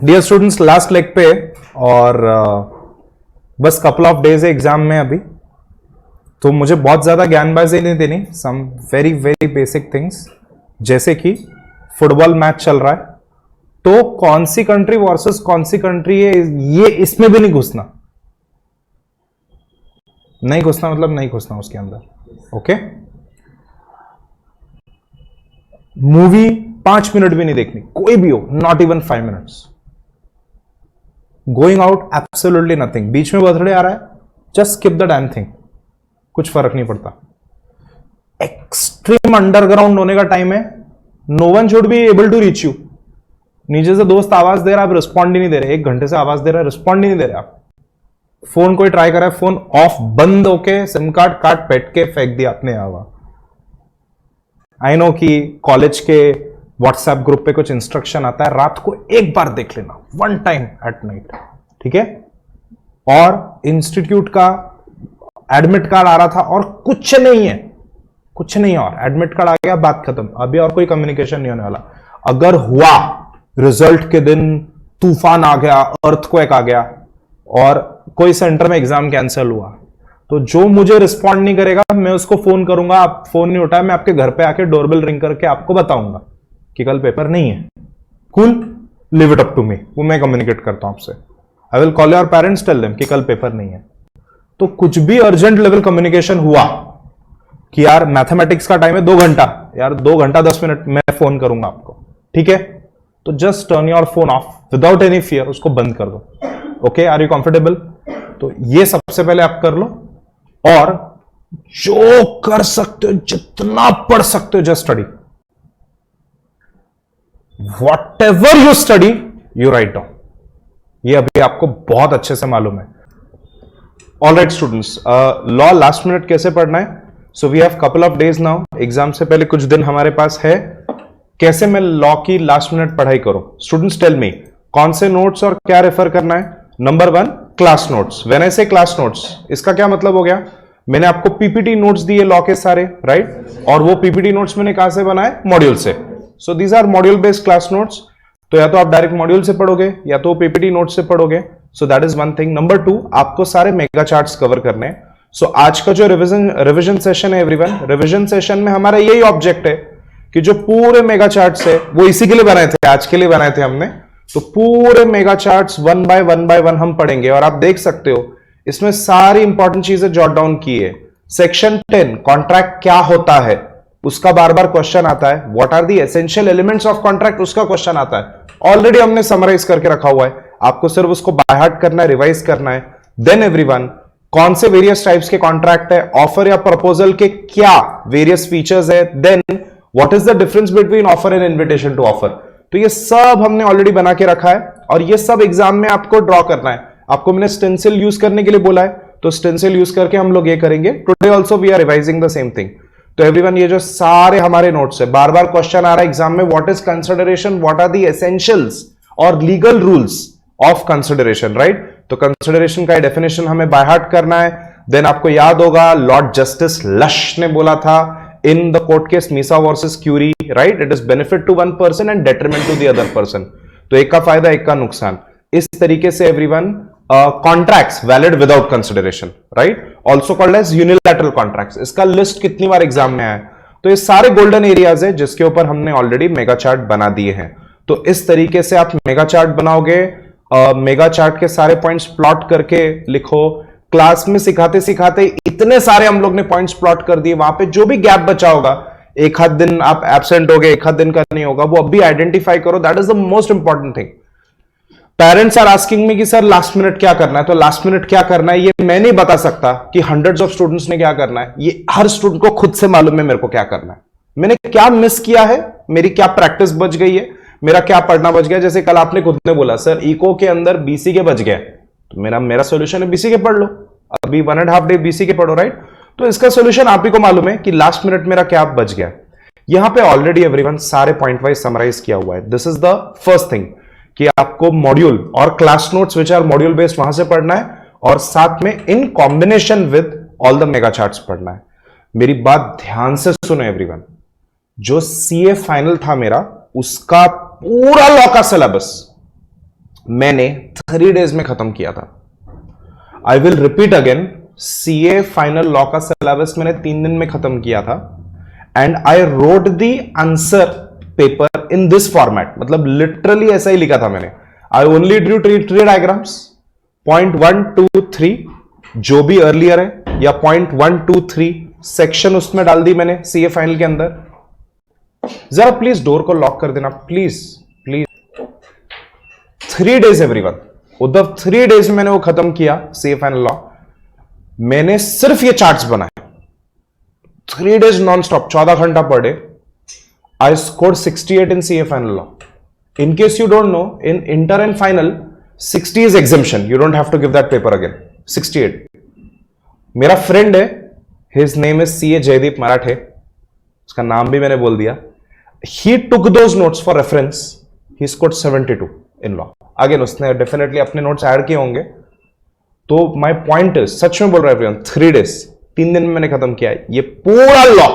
Dear students, last leg पे और बस कपल ऑफ डेज है एग्जाम में अभी, तो मुझे बहुत ज्यादा ज्ञानबाजी नहीं देनी। Some very very basic things, जैसे कि फुटबॉल मैच चल रहा है तो कौन सी कंट्री वर्सेस कौन सी कंट्री है, ये इसमें भी नहीं घुसना। नहीं घुसना मतलब नहीं घुसना उसके अंदर, ओके। मूवी 5 मिनट भी नहीं देखनी, कोई भी हो, not even 5 minutes. Going out absolutely nothing. बीच में बर्थडे आ रहा है, just skip the damn thing, कुछ फर्क नहीं पड़ता। एक्सट्रीम अंडरग्राउंड होने का टाइम है, no one should be able to reach you. नीचे से दोस्त आवाज दे रहा है, आप रिस्पॉन्ड ही नहीं दे रहे, 1 घंटे से आवाज दे रहा है, रिस्पॉन्ड ही नहीं दे रहे आप। फोन कोई ट्राई कर रहा है, फोन ऑफ बंद होके सिम कार्ड काट पेट के फेंक दिया आपने आवा। आई नो कि कॉलेज के व्हाट्सएप ग्रुप पे कुछ इंस्ट्रक्शन आता है, रात को एक बार देख लेना, 1 टाइम एट नाइट, ठीक है। और इंस्टीट्यूट का एडमिट कार्ड आ रहा था और कुछ नहीं है, कुछ नहीं, और एडमिट कार्ड आ गया, बात खत्म। अभी और कोई कम्युनिकेशन नहीं होने वाला। अगर हुआ रिजल्ट के दिन तूफान आ गया, अर्थक्वेक आ गया और कोई सेंटर में एग्जाम कैंसिल हुआ, तो जो मुझे रिस्पॉन्ड नहीं करेगा मैं उसको फोन करूंगा, आप फोन नहीं उठाया, मैं आपके घर पे आके डोरबेल रिंग करके आपको बताऊंगा कि कल पेपर नहीं है। Cool, leave it up to me, वो मैं कम्युनिकेट करता हूं आपसे। I will call your parents, tell them कि कल पेपर नहीं है। तो कुछ भी अर्जेंट लेवल कम्युनिकेशन हुआ कि यार मैथमेटिक्स का टाइम है 2 घंटा, यार 2 घंटा 10 मिनट मैं फोन करूंगा आपको, ठीक है। तो just turn your phone of without any fear, उसको बंद कर दो, ओके। Are you comfortable? तो ये सबसे पहले आप कर लो, और जो कर सकते हो, जितना पढ़ सकते हो, just study. Whatever you study you write down, ये अभी आपको बहुत अच्छे से मालूम है। All right students, law last minute कैसे पढ़ना है? So we have couple of days now, exam से पहले कुछ दिन हमारे पास है। कैसे मैं लॉ की लास्ट मिनट पढ़ाई करूं? स्टूडेंट्स टेल मी, कौन से नोट्स और क्या रेफर करना है? Number 1, class notes. When I से क्लास नोट्स, इसका क्या मतलब हो गया? मैंने आपको पीपीटी नोट्स दिए लॉ के सारे, राइट? और वो पीपीटी नोट्स मैंने कहां से बनाए? मॉड्यूल से। So these are module based class notes. तो या तो आप डायरेक्ट मॉड्यूल से पढ़ोगे या तो पीपीटी नोट्स से पढ़ोगे। So that is one thing. Number 2, आपको सारे मेगा चार्ट्स कवर करने हैं। सो आज का जो रिविजन सेशन है एवरीवन, रिविजन सेशन में हमारा यही ऑब्जेक्ट है कि जो पूरे मेगा चार्ट्स है वो इसी के लिए बनाए थे, आज के लिए बनाए थे हमने। तो पूरे मेगा चार्ट्स 1 बाय 1 हम पढ़ेंगे, और आप देख सकते हो इसमें सारी इंपॉर्टेंट चीजें जॉट डाउन की है। सेक्शन 10 कॉन्ट्रैक्ट क्या होता है, उसका बार बार क्वेश्चन आता है। What are the essential elements of contract, उसका क्वेश्चन आता है। ऑलरेडी हमने समराइज करके रखा हुआ है, आपको सिर्फ उसको बाय हार्ट करना है, रिवाइज करना है। देन एवरीवन, कौन से वेरियस टाइप्स के कॉन्ट्रैक्ट है, ऑफर या प्रपोजल के क्या वेरियस फीचर्स है, then what is the difference between offer and invitation to offer. तो ये सब हमने ऑलरेडी बना के रखा है, और ये सब एग्जाम में आपको ड्रॉ करना है। आपको मैंने स्टेंसिल यूज करने के लिए बोला है, तो स्टेंसिल यूज करके हम लोग ये करेंगे। Today also we are revising the same thing. तो एवरीवन, ये जो सारे हमारे नोट्स है, बार बार क्वेश्चन आ रहा है एग्जाम में, what is consideration, what are the essentials और legal rules of consideration, right? तो कंसिडरेशन का डेफिनेशन हमें बाय हार्ट करना है। देन आपको याद होगा लॉर्ड जस्टिस लश ने बोला था in the court case Misa versus Currie, right? It is benefit to 1 person and detriment to the other person. तो एक का फायदा एक का नुकसान। इस तरीके से everyone, contracts valid without consideration, right? Also called as unilateral contracts. इसका लिस्ट कितनी बार एग्जाम में आया है? तो ये सारे गोल्डन एरियाज है जिसके ऊपर हमने ऑलरेडी मेगा चार्ट बना दिए हैं। तो इस तरीके से आप मेगा चार्ट बनाओगे, मेगा चार्ट के सारे पॉइंट्स प्लॉट करके लिखो। क्लास में सिखाते सिखाते इतने सारे हम लोग ने पॉइंट्स प्लॉट कर दिए, वहां पे जो भी गैप बचा होगा, एक आध दिन आप एब्सेंट हो गए, एक आध दिन का नहीं होगा, वो अभी आइडेंटिफाई करो। That is the most important thing. Parents are asking me कि सर लास्ट मिनट क्या करना है? तो लास्ट मिनट क्या करना है ये मैं नहीं बता सकता कि हंड्रेड्स ऑफ स्टूडेंट्स ने क्या करना है। ये हर स्टूडेंट को खुद से मालूम है मेरे को क्या करना है, मैंने क्या मिस किया है, मेरी क्या प्रैक्टिस बच गई है, मेरा क्या पढ़ना बच गया। जैसे कल आपने खुद ने बोला सर इको के अंदर बीसी के बच गया, तो मेरा सोल्यूशन है बीसी के पढ़ लो, अभी 1.5 डे बीसी के पढ़ो, राइट? तो इसका सोल्यूशन आप ही को मालूम है कि लास्ट मिनट मेरा क्या बच गया। यहां पे ऑलरेडी एवरीवन सारे पॉइंट वाइज समराइज किया हुआ है। This is the first thing कि आपको मॉड्यूल और class notes which are module based वहां से पढ़ना है, और साथ में in combination with all the mega charts पढ़ना है। मेरी बात ध्यान से सुनो एवरीवन, जो सीए फाइनल था मेरा, उसका पूरा लॉ का सिलेबस मैंने 3 डेज में खत्म किया था। I will repeat again, CA final law का सिलेबस मैंने 3 दिन में खत्म किया था and I wrote the answer paper in this format, मतलब लिटरली ऐसा ही लिखा था मैंने। I only Drew 3 diagrams, point 1 2 3 जो भी अर्लियर है, या पॉइंट 1 2 3 सेक्शन उसमें डाल दी मैंने सीए फाइनल के अंदर। जरा प्लीज डोर को लॉक कर देना, please please. 3 days everyone, Uddhav 3 days में मैंने वो खत्म किया सीए फाइनल लॉ। मैंने सिर्फ ये चार्ट्स बनाए 3 डेज नॉन स्टॉप, 14 घंटा per day. I scored 68 in CA final law. In case you don't know, in inter and final 60 is exemption, you don't have to give that paper again. 68. मेरा friend है, his name is CA Jaideep मराठे, उसका नाम भी मैंने बोल दिया। He took those notes for reference, he scored 72 in law. Again उसने definitely अपने notes ऐड किए होंगे। तो my point is, सच में बोल रहा है everyone, 3 days, 3 दिन में मैंने खत्म किया है ये पूरा लॉ,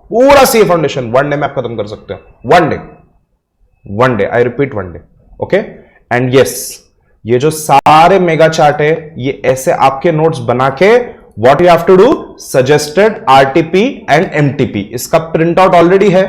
पूरा CA फाउंडेशन 1 डे में आप खत्म कर सकते हो। 1 day, I repeat 1 day, okay. And yes, ये जो सारे मेगा चार्ट है, ये ऐसे आपके नोट्स बना के what you have to do, suggested RTP and MTP, इसका प्रिंट आउट ऑलरेडी है।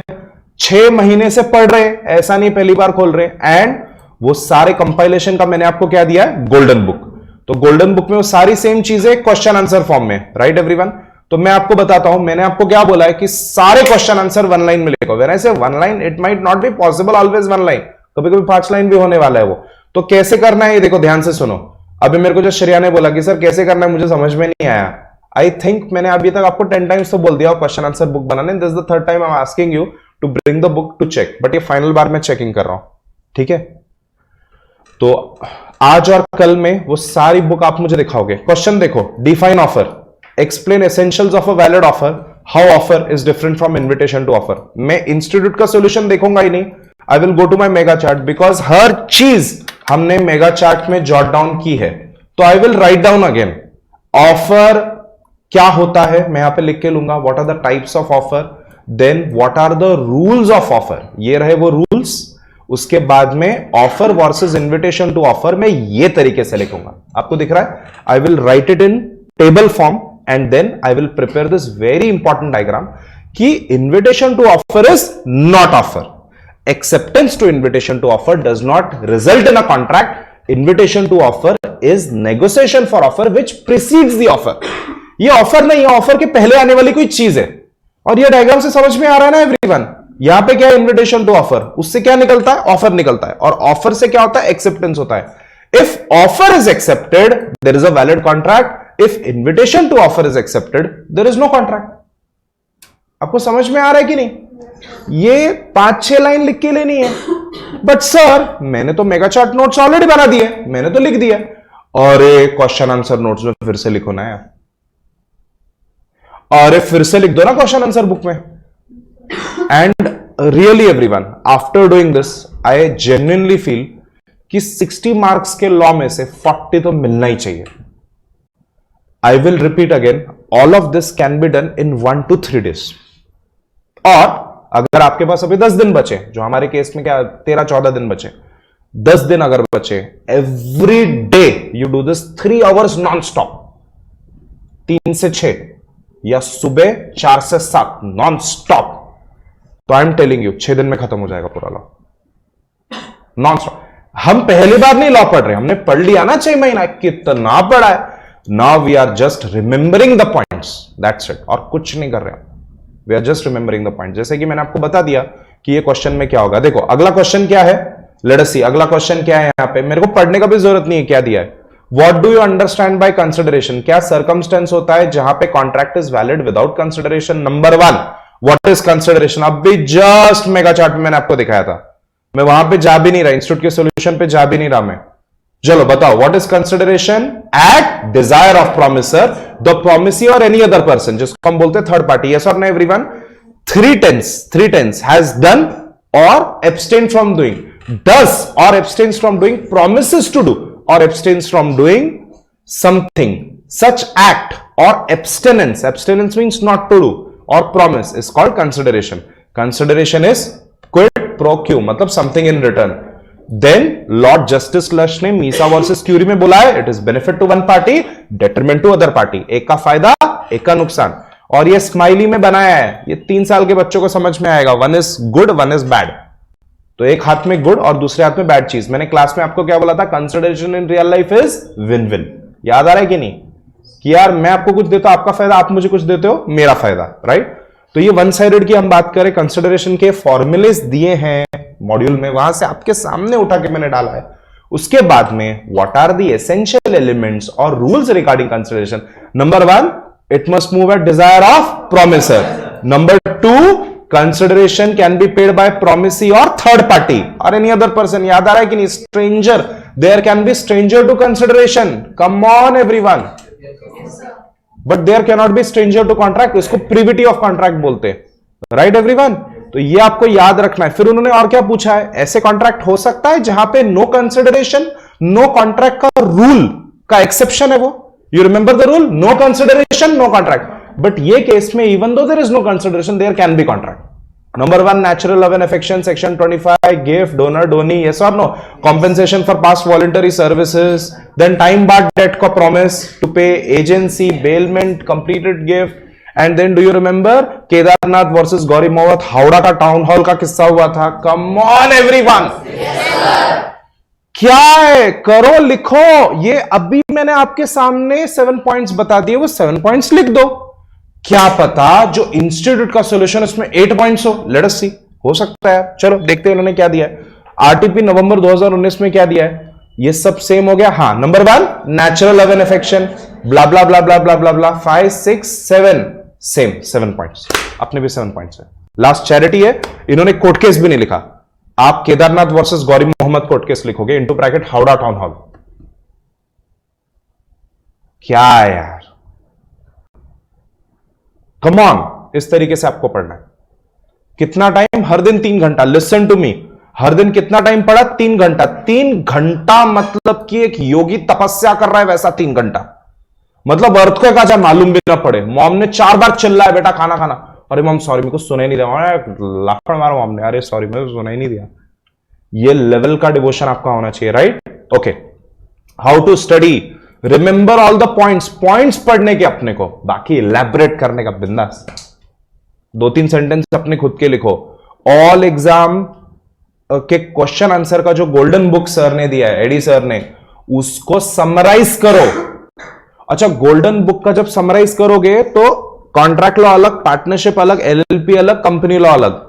6 महीने से पढ़ रहे हैं, ऐसा नहीं पहली बार खोल रहे। एंड वो सारे कंपाइलेशन का मैंने आपको क्या दिया है, गोल्डन बुक। तो गोल्डन बुक में वो सारी सेम चीजें क्वेश्चन आंसर फॉर्म में, राइट एवरीवन। तो मैं आपको बताता हूं, मैंने आपको क्या बोला है कि सारे क्वेश्चन आंसर 1 लाइन में लिखो। व्हेन आई से 1 line, it might not be possible always 1 line, कभी कभी 5 लाइन भी होने वाला है वो। तो कैसे करना है ये देखो, ध्यान से सुनो। अभी मेरे को जो श्रेया ने बोला कि सर कैसे करना है, मुझे समझ में नहीं आया। आई थिंक मैंने अभी तक आपको 10 टाइम्स तो बोल दिया क्वेश्चन आंसर बुक बनाने। This is the 3rd time I am asking you to bring the book to check, but ये फाइनल बार मैं चेकिंग कर रहा हूं, ठीक है। तो आज और कल में वो सारी बुक आप मुझे दिखाओगे। क्वेश्चन देखो, define offer, explain essentials of a valid offer, how offer is different from invitation to offer। मैं इंस्टीट्यूट का सॉल्यूशन देखूंगा ही नहीं, I will go to my mega chart, because हर चीज हमने मेगा चार्ट में जॉट डाउन की है। तो I will write down again, offer क्या होता है मैं यहां पे लिख के लूंगा, what are the types of offer, then what are the rules of offer, ये रहे वो रूल्स। उसके बाद में offer versus invitation to offer मैं ये तरीके से लिखूंगा, आपको दिख रहा है। आई will right it in table form and then I will prepare this very important diagram कि invitation to offer is not offer, acceptance to invitation to offer does not result in a contract, invitation to offer is negotiation for offer which precedes the offer। ये offer नहीं है, offer के पहले आने वाली कोई चीज है। और ये डायग्राम से समझ में आ रहा है ना एवरीवन, यहां पे क्या है, इन्विटेशन टू ऑफर, उससे क्या निकलता है, ऑफर निकलता है। और ऑफर से क्या होता है, एक्सेप्टेंस होता है। If offer is accepted there is a valid contract, if invitation to offer is accepted there is no contract। आपको समझ में आ रहा है कि नहीं? ये 5-6 लाइन लिख के लेनी है। बट सर मैंने तो मेगा चार्ट नोट्स ऑलरेडी बना दिए, मैंने तो लिख दिया। और क्वेश्चन आंसर नोट्स में फिर से लिखो ना यार, और फिर से लिख दो ना क्वेश्चन आंसर बुक में। And really everyone, after doing this I genuinely feel कि 60 मार्क्स के लॉ में से 40 तो मिलना ही चाहिए। I will repeat again, all of this can be done in 1 to 3 days। और अगर आपके पास अभी 10 दिन बचे, जो हमारे केस में क्या 13-14 दिन बचे, 10 दिन अगर बचे, every day you do this 3 hours non stop, 3 से 6 या सुबह 4 से 7 नॉन स्टॉप। तो आई एम टेलिंग यू 6 दिन में खत्म हो जाएगा पूरा लॉ नॉन स्टॉप। हम पहली बार नहीं लॉ पढ़ रहे, हमने पढ़ लिया ना 6 महीना, कितना पढ़ा है। Now we are just remembering the points, that's it, और कुछ नहीं कर रहे हैं, we are just remembering the points। जैसे कि मैंने आपको बता दिया कि ये क्वेश्चन में क्या होगा। देखो अगला क्वेश्चन क्या है, लेट अस सी अगला क्वेश्चन क्या है। यहां पे मेरे को पढ़ने का भी जरूरत नहीं है, क्या दिया है, what do you understand by consideration, क्या सर्कमस्टेंस होता है जहां पे contract is valid without consideration. Number 1, what is consideration. अब भी जस्ट मेगा चार्ट में मैंने आपको दिखाया था, मैं वहां पे जा भी नहीं रहा, इंस्टीट्यूट के सोल्यूशन पे जा भी नहीं रहा मैं। चलो बताओ, what is consideration at desire of promisor, the promisee और एनी अदर पर्सन, जिसको हम बोलते हैं थर्ड पार्टी। यस और no everyone? 3 tense has done or abstained from doing, does or abstains from doing, promises to do or abstains from doing something, such act or abstinence means not to do, or promise is called consideration। Consideration is quid pro quo, मतलब something in return। Then Lord Justice Lush ने Misa versus Currie में बोला है, it is benefit to one party, detriment to other party. एक का फायदा, एक का नुकसान। और ये स्माइली में बनाया है, ये 3 साल के बच्चों को समझ में आएगा। One is good, one is bad. तो एक हाथ में गुड और दूसरे हाथ में बैड चीज। मैंने क्लास में आपको क्या बोला था? Consideration in real life is win win. याद आ रहा है कि नहीं? कि यार मैं आपको कुछ देता हूं, आपका फायदा, आप मुझे कुछ देते हो, मेरा फायदा, राइट? तो ये वन साइडेड की हम बात करें, कंसिडरेशन के फॉर्मुलेस दिए हैं मॉड्यूल में, वहां से आपके सामने उठा के मैंने डाला है। उसके बाद में what are the essential elements और rules regarding consideration. Number 1, it must move at desire of promisor. Number 2, consideration can be paid by promisee और थर्ड पार्टी और एनी अदर पर्सन। याद आ रहा है कि नहीं? Stranger, there can be stranger to consideration. Come on everyone, but there can not be stranger to contract. इसको privity of contract बोलते हैं, राइट एवरीवन? तो ये आपको याद रखना है। फिर उन्होंने और क्या पूछा है? ऐसे कॉन्ट्रैक्ट हो सकता है जहां पे नो कंसिडरेशन, नो कॉन्ट्रैक्ट का रूल का एक्सेप्शन है वो। You remember the rule, no consideration no contract. But ये केस में even though there is no consideration, there can be contract. Number 1, natural love and affection, section 25, gift, donor, donee, yes और no, compensation for past voluntary services, then time barred debt का promise to pay, agency, bailment, completed gift, and then do you remember Kedarnath versus Gauri Mohammad, Howrah का town hall का किस्सा हुआ था। कम on everyone, क्या है? करो, लिखो। ये अभी मैंने आपके सामने 7 पॉइंट्स बता दिए, वो 7 पॉइंट्स लिख दो। क्या पता जो इंस्टीट्यूट का सॉल्यूशन इसमें 8 पॉइंट्स हो। लेट अस सी, हो सकता है। चलो देखते हैं उन्होंने क्या दिया है। आरटीपी नवंबर 2019 में क्या दिया है? ये सब सेम हो गया। हाँ, number 1, natural love and affection, blah blah blah blah blah blah blah, 5, 6, 7 same 7 points. अपने भी 7 पॉइंट्स है। लास्ट चैरिटी है, इन्होंने कोर्ट केस भी नहीं लिखा। आप Kedarnath versus Gauri Mohammad court case लिखोगे, into bracket Howrah town hall. क्या है यार, कम ऑन। इस तरीके से आपको पढ़ना है। कितना टाइम? हर दिन 3 घंटा। लिसन टू मी, हर दिन कितना टाइम पढ़ा? 3 घंटा। 3 घंटा मतलब कि एक योगी तपस्या कर रहा है वैसा 3 घंटा। मतलब अर्थक्वेक आ जाए मालूम भी ना पड़े। मॉम ने 4 बार चिल्लाया, बेटा खाना खाना। अरे मॉम सॉरी, मेरे को सुनाई नहीं दिया। लाखड़ मारो मॉम ने, अरे सॉरी मेरे को सुनाई नहीं दिया। ये लेवल का डिवोशन आपका होना चाहिए, right? Okay, how to study, remember all the points. Points पढ़ने के अपने को, बाकी इलैबोरेट करने का बिंदास। 2-3 सेंटेंस अपने खुद के लिखो। ऑल एग्जाम के क्वेश्चन आंसर का जो गोल्डन बुक सर ने दिया है, एडी सर ने, उसको समराइज करो। अच्छा, गोल्डन बुक का जब समराइज करोगे तो कॉन्ट्रैक्ट लॉ अलग, पार्टनरशिप अलग, एलएलपी अलग, कंपनी लॉ अलग,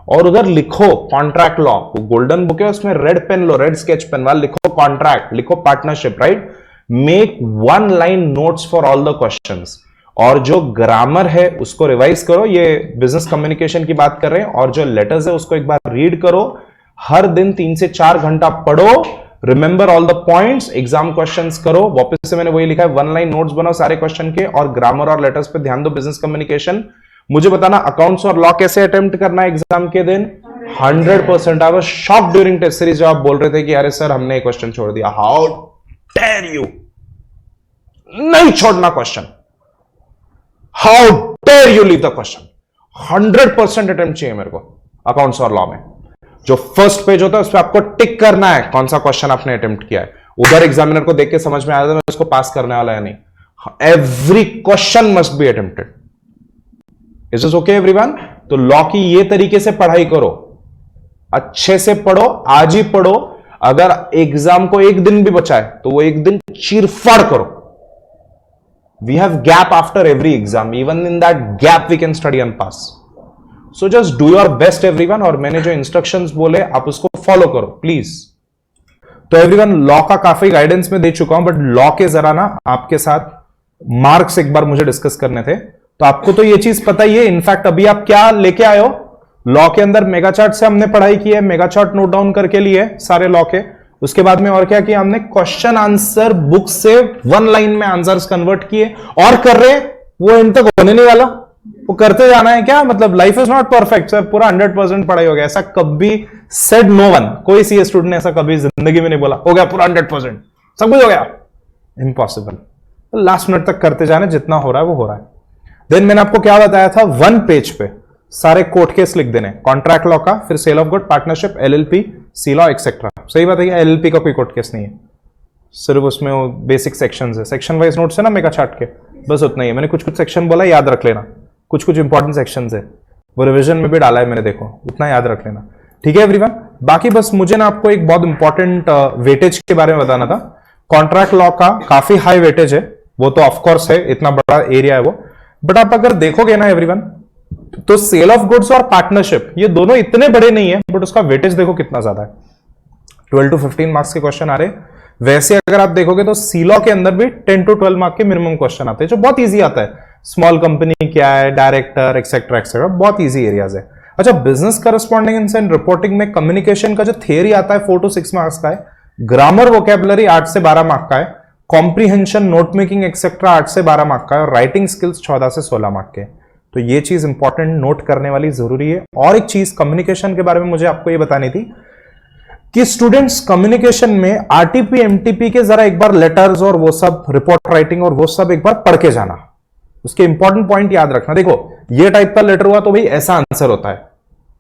और उधर लिखो कॉन्ट्रैक्ट लॉ। गोल्डन बुक है, उसमें रेड पेन लो, रेड स्केच पेन वाला, लिखो कॉन्ट्रैक्ट, लिखो partnership, right? Make 1 line notes for all the questions. और जो ग्रामर है उसको रिवाइज करो। ये बिजनेस कम्युनिकेशन की बात कर रहे हैं। और जो लेटर्स है उसको एक बार रीड करो। हर दिन 3 से 4 घंटा पढ़ो। Remember all the points, exam questions करो। वापस से मैंने वही लिखा है, 1 लाइन नोट्स बनाओ सारे क्वेश्चन के, और ग्रामर और लेटर्स पे ध्यान दो। बिजनेस कम्युनिकेशन, मुझे बताना अकाउंट्स और लॉ कैसे अटेम्प्ट करना है एग्जाम के दिन। 100%। I was shocked during test series, जब आप बोल रहे थे कि अरे सर हमने एक क्वेश्चन छोड़ दिया। हाउ डेयर यू, नहीं छोड़ना क्वेश्चन। How dare you leave the question. 100% attempt चाहिए मेरे को अकाउंट्स और लॉ में। जो फर्स्ट पेज होता है उस पर आपको टिक करना है कौन सा क्वेश्चन आपने अटेम्प्ट किया है। उधर एग्जामिनर को देख के समझ में आया था मैं इसको पास करने वाला है नहीं। Every question must be attempted. Is this okay everyone? तो लॉ की ये तरीके से पढ़ाई करो, अच्छे से पढ़ो, आज ही पढ़ो। अगर एग्जाम को एक दिन भी बचा है तो वो एक दिन चीरफाड़ करो। We have gap after every exam, even in that gap we can study and pass. So just do your best everyone. और मैंने जो इंस्ट्रक्शंस बोले आप उसको फॉलो करो प्लीज। तो एवरीवन, लॉ का काफी गाइडेंस में दे चुका हूं, बट लॉ के जरा ना आपके साथ मार्क्स एक बार मुझे डिस्कस करने थे। तो आपको तो ये चीज पता ही है। इनफैक्ट अभी आप क्या लेके आए हो, लॉ के अंदर मेगा चार्ट से हमने पढ़ाई की है, मेगा चार्ट नोट डाउन करके लिए सारे लॉ के। उसके बाद में और क्या किया हमने, क्वेश्चन आंसर बुक से 1 लाइन में आंसर्स कन्वर्ट किए और कर रहे। वो इन तक होने नहीं वाला, वो करते जाना है। क्या मतलब, life is not perfect sir, पूरा 100% पढ़ाई हो गया, ऐसा कभी सेड नो वन। कोई सीए स्टूडेंट ने ऐसा कभी जिंदगी में नहीं बोला हो गया पूरा 100%, सब कुछ हो गया। इम्पॉसिबल। लास्ट मिनट तक करते जाना, जितना हो रहा है वो हो रहा है। देन मैंने आपको क्या बताया था, 1 पेज पे सारे कोर्ट केस लिख देने, कॉन्ट्रैक्ट लॉ का, फिर sale of good, partnership, LLP, C law etcetera. सही बात है, एलएलपी का कोई कोर्ट केस नहीं है, सिर्फ उसमें वो बेसिक सेक्शंस है, सेक्शन वाइज नोट्स है ना मेगा चार्ट के, बस उतना ही है। मैंने कुछ कुछ सेक्शन बोला, याद रख लेना, कुछ कुछ इंपॉर्टेंट सेक्शंस है, वो रिवीजन में भी डाला है मैंने, देखो उतना याद रख लेना, ठीक है एवरीवन। बाकी बस मुझे ना आपको एक बहुत इंपॉर्टेंट वेटेज के बारे में बताना था। कॉन्ट्रैक्ट लॉ का काफी हाई वेटेज है, वो तो ऑफकोर्स है, इतना बड़ा एरिया है वो, बट आप अगर देखोगे ना एवरीवन, तो सेल ऑफ गुड्स और पार्टनरशिप ये दोनों इतने बड़े नहीं है, बट उसका वेटेज देखो कितना ज्यादा है। 12 to 15 मार्क्स के क्वेश्चन आ रहे। वैसे अगर आप देखोगे तो सी लॉ के अंदर भी 10 to 12 मार्क के मिनिमम क्वेश्चन आते हैं, जो बहुत इजी आता है। स्मॉल कंपनी क्या है, डायरेक्टर, एक्सेट्रा एक्सेट्रा, बहुत इजी एरियाज है। अच्छा, बिजनेस करस्पॉन्डेंस एंड रिपोर्टिंग में कम्युनिकेशन का जो थियरी आता है 4 to 6 मार्क्स का है, ग्रामर वोकेबलरी 8 से 12 मार्क का है, कॉम्प्रीहेंशन, नोट मेकिंग एक्सेट्रा 8 से 12 मार्क का है, और राइटिंग स्किल्स 14 से 16 मार्क के। तो ये चीज इंपॉर्टेंट नोट करने वाली जरूरी है। और एक चीज कम्युनिकेशन के बारे में मुझे आपको ये बतानी थी कि स्टूडेंट्स कम्युनिकेशन में आरटीपी एमटीपी के जरा एक बार लेटर्स और वो सब रिपोर्ट राइटिंग और वो सब एक बार पढ़ के जाना, उसके इंपॉर्टेंट पॉइंट याद रखना। देखो ये टाइप का लेटर हुआ तो भाई ऐसा आंसर होता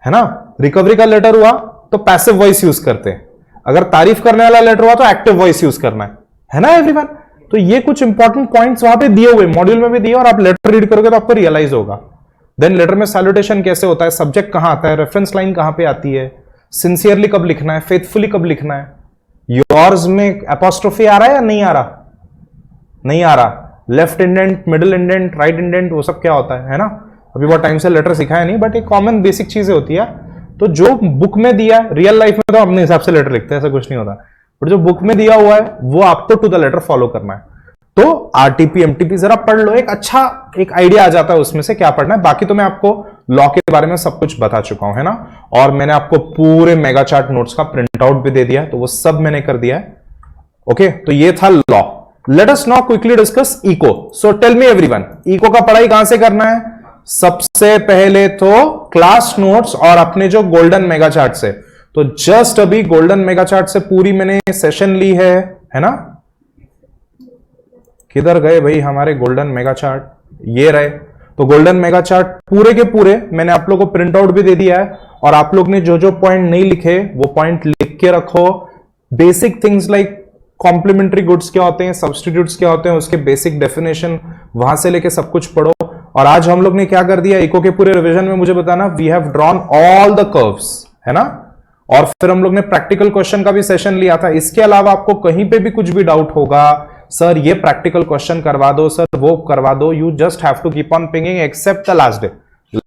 है ना। रिकवरी का लेटर हुआ तो पैसिव वॉइस यूज करते हैं, अगर तारीफ करने वाला लेटर हुआ तो एक्टिव वॉइस यूज करना है ना एवरीवन। तो ये कुछ इंपॉर्टेंट पॉइंट्स वहां पे दिए हुए, मॉड्यूल में भी दिए, और आप लेटर रीड करोगे तो आपको रियलाइज होगा। देन लेटर में सैल्यूटेशन कैसे होता है, सब्जेक्ट कहां आता है, रेफरेंस लाइन कहां पे आती है, सिंसियरली कब लिखना है, फेथफुली कब लिखना है, योर्स में एपोस्ट्रोफी आ रहा है या नहीं आ रहा, नहीं आ रहा, left indent, middle indent, right indent, वो सब क्या होता है ना। अभी बहुत टाइम से लेटर सिखाया नहीं, बट एक कॉमन बेसिक चीजें होती है। तो जो बुक में दिया है, रियल लाइफ में तो अपने हिसाब से लेटर लिखते हैं, ऐसा कुछ नहीं होता, बट जो बुक में दिया हुआ है वो आपको टू द लेटर फॉलो करना है। तो आरटीपी एमटीपी जरा पढ़ लो, एक अच्छा एक आइडिया आ जाता है उसमें से क्या पढ़ना है। बाकी तो मैं आपको लॉ के बारे में सब कुछ बता चुका हूं, है ना। और मैंने आपको पूरे मेगा चार्ट नोट्स का प्रिंट आउट भी दे दिया है, तो वो सब मैंने कर दिया है। ओके, तो ये था law. Let us now quickly discuss eco. So tell me everyone, eco का पढ़ाई कहां से करना है? सबसे पहले तो क्लास नोट्स और अपने जो गोल्डन मेगा चार्ट से। तो जस्ट अभी गोल्डन मेगा चार्ट से पूरी मैंने सेशन ली है ना। किधर गए भाई हमारे गोल्डन मेगा चार्ट? ये रहे। तो गोल्डन मेगा चार्ट पूरे के पूरे मैंने आप लोगों को प्रिंट आउट भी दे दिया है, और आप लोग ने जो जो पॉइंट नहीं लिखे वो पॉइंट लिख के रखो। Basic things like complementary goods क्या होते हैं, सब्स्टिट्यूट्स क्या होते हैं, उसके बेसिक डेफिनेशन वहां से लेके सब कुछ पढ़ो। और आज हम लोग ने क्या कर दिया, इको के पूरे रिवीजन में मुझे बताना, we have drawn all the curves, है ना। और फिर हम लोग ने प्रैक्टिकल क्वेश्चन का भी सेशन लिया था। इसके अलावा आपको कहीं पे भी कुछ भी डाउट होगा, सर ये प्रैक्टिकल क्वेश्चन करवा दो, सर वो करवा दो, you just have to keep on pinging except the last day.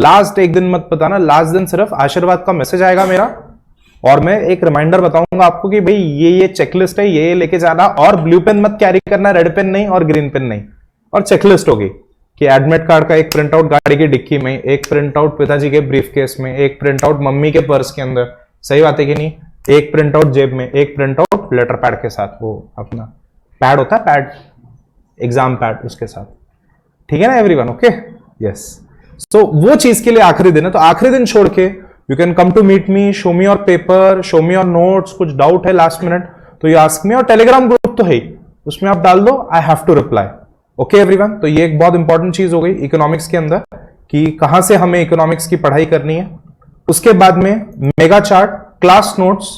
Last एक दिन मत बताना, लास्ट दिन सिर्फ आशीर्वाद का मैसेज आएगा मेरा, और मैं एक रिमाइंडर बताऊंगा आपको कि भाई ये चेकलिस्ट है, ये लेके जाना, और ब्लू पेन मत कैरी करना, रेड पेन नहीं और ग्रीन पेन नहीं। और चेकलिस्ट होगी कि एडमिट कार्ड का एक प्रिंट आउट गाड़ी की डिक्की में, एक प्रिंट आउट पिताजी के ब्रीफ केस में, एक प्रिंट आउट मम्मी के पर्स के अंदर, सही बात है कि नहीं, एक प्रिंट आउट जेब में, एक प्रिंट आउट लेटर पैड के साथ, वो अपना पैड होता है, पैड एग्जाम पैड, उसके साथ, ठीक है ना एवरीवन। Okay, yes. सो वो चीज के लिए आखिरी दिन है, तो आखिरी दिन छोड़ के you can come to meet me, show me your paper, show me your notes. कुछ डाउट है लास्ट मिनट तो यू आस्क मी, और टेलीग्राम ग्रुप तो है, उसमें आप डाल दो, I have to reply. Okay everyone, तो ये एक बहुत इंपॉर्टेंट चीज हो गई इकोनॉमिक्स के अंदर कि कहां से हमें इकोनॉमिक्स की पढ़ाई करनी है। उसके बाद में मेगा चार्ट, क्लास नोट्स,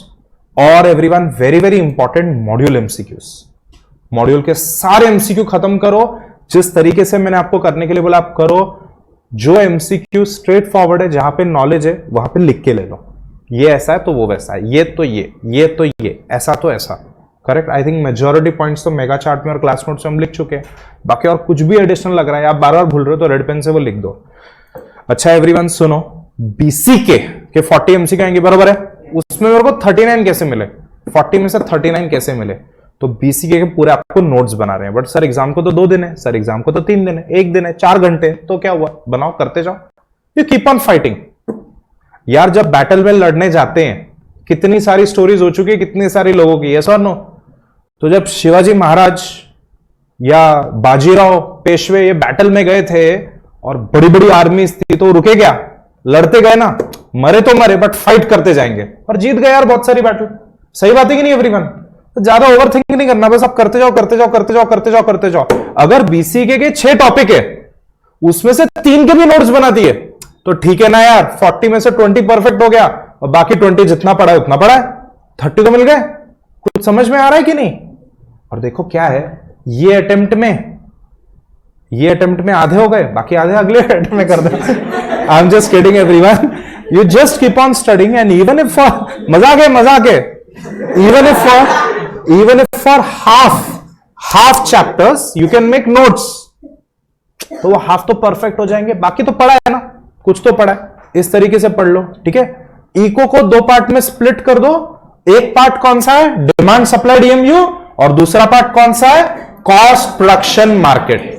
और everyone very very important module MCQs. Module के सारे एमसीक्यू खत्म करो, जिस तरीके से मैंने आपको करने के लिए बोला आप करो। जो एमसीक्यू स्ट्रेट फॉरवर्ड है, जहां पे नॉलेज है वहां पे लिख के ले लो, ये ऐसा है तो वो वैसा है, ये तो ये तो ये, ऐसा तो ऐसा। Correct. I think majority points तो मेगा चार्ट में और क्लास नोट्स में हम लिख चुके हैं। बाकी और कुछ भी एडिशनल लग रहा है, आप बार बार भूल रहे हो, तो रेड पेन से वो लिख दो। अच्छा एवरीवन सुनो, बीसीके के 40 एमसीक्यू आएंगे, बराबर है। उसमें मेरे को 39 कैसे मिले, 40 में से 39 कैसे मिले? तो बीसीके के पूरे आपको नोट्स बना रहे हैं। बट सर एग्जाम को तो 2 दिन है, सर एग्जाम को तो 3 दिन है, 1 दिन है, 4 घंटे, तो क्या हुआ, बनाओ, करते जाओ, यू कीप ऑन फाइटिंग। यार जब बैटल में लड़ने जाते हैं, कितनी सारी स्टोरीज हो चुकी है, कितनी सारी लोगों की, यस और नो। तो जब शिवाजी महाराज या बाजीराव पेशवे ये बैटल में गए थे और बड़ी बड़ी आर्मी थी, तो रुके क्या, लड़ते गए ना, मरे तो मरे बट फाइट करते जाएंगे, और जीत गए यार बहुत सारी बैटल। सही बात है कि नहीं एवरीवन? तो ज्यादा ओवर थिंक नहीं करना, बस आप करते जाओ करते जाओ करते जाओ करते जाओ करते जाओ। अगर बीसीके के 6 टॉपिक है, उसमें से 3 के भी नोट्स बना दिए, तो ठीक है ना यार, 40 में से 20 परफेक्ट हो गया और बाकी 20 जितना पड़ा है उतना पड़ा है, 30 तो मिल गए। कुछ समझ में आ रहा है कि नहीं? और देखो क्या है, ये अटेम्प्ट में आधे हो गए, बाकी आधे अगले अटेम्प्ट में कर दो। I am just kidding everyone, you just keep on studying and even if मजाक है, even if for half chapters you can make notes, तो वो हाफ तो परफेक्ट हो जाएंगे, बाकी तो पढ़ा है ना, कुछ तो पढ़ा है। इस तरीके से पढ़ लो, ठीक है। इको को 2 पार्ट में स्प्लिट कर दो। एक पार्ट कौन सा है, डिमांड सप्लाई डीएमयू, और दूसरा पार्ट कौन सा है, cost production market.